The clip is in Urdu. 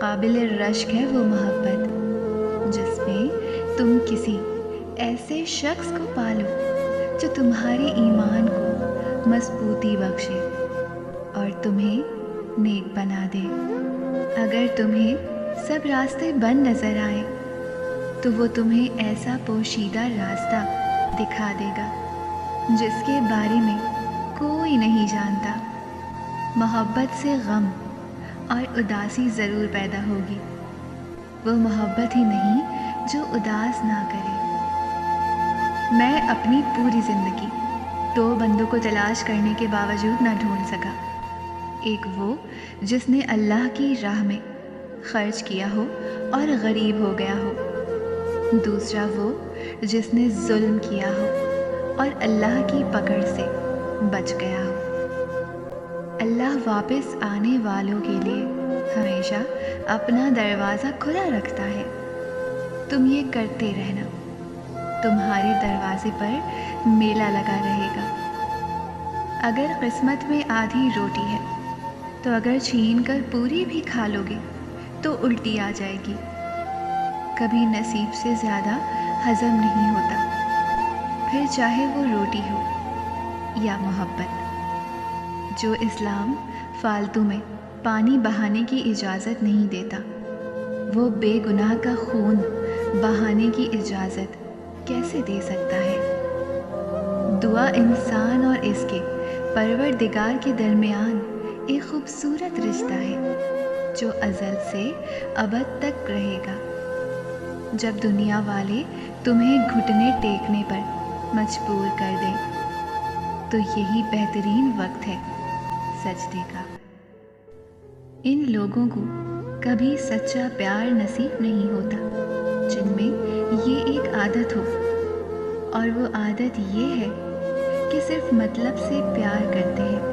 قابل رشک ہے وہ محبت جس میں تم کسی ایسے شخص کو پالو جو تمہارے ایمان کو مضبوطی بخشے اور تمہیں نیک بنا دے۔ اگر تمہیں سب راستے بند نظر آئیں تو وہ تمہیں ایسا پوشیدہ راستہ دکھا دے گا جس کے بارے میں کوئی نہیں جانتا۔ محبت سے غم اور اداسی ضرور پیدا ہوگی، وہ محبت ہی نہیں جو اداس نہ کرے۔ میں اپنی پوری زندگی 2 بندوں کو تلاش کرنے کے باوجود نہ ڈھونڈ سکا، ایک وہ جس نے اللہ کی راہ میں خرچ کیا ہو اور غریب ہو گیا ہو، دوسرا وہ جس نے ظلم کیا ہو اور اللہ کی پکڑ سے بچ گیا ہو۔ اللہ واپس آنے والوں کے لیے ہمیشہ اپنا دروازہ کھلا رکھتا ہے۔ تم یہ کرتے رہنا، تمہارے دروازے پر میلہ لگا رہے گا۔ اگر قسمت میں آدھی روٹی ہے تو اگر چھین کر پوری بھی کھا لو گے تو الٹی آ جائے گی۔ کبھی نصیب سے زیادہ ہضم نہیں ہوتا، پھر چاہے وہ روٹی ہو یا محبت۔ جو اسلام فالتو میں پانی بہانے کی اجازت نہیں دیتا، وہ بے گناہ کا خون بہانے کی اجازت کیسے دے سکتا ہے؟ دعا انسان اور اس کے پروردگار کے درمیان ایک خوبصورت رشتہ ہے جو ازل سے ابد تک رہے گا۔ جب دنیا والے تمہیں گھٹنے ٹیکنے پر مجبور کر دیں تو یہی بہترین وقت ہے سجدے کا۔ ان لوگوں کو کبھی سچا پیار نصیب نہیں ہوتا جن میں یہ ایک عادت ہو، اور وہ عادت یہ ہے کہ صرف مطلب سے پیار کرتے ہیں۔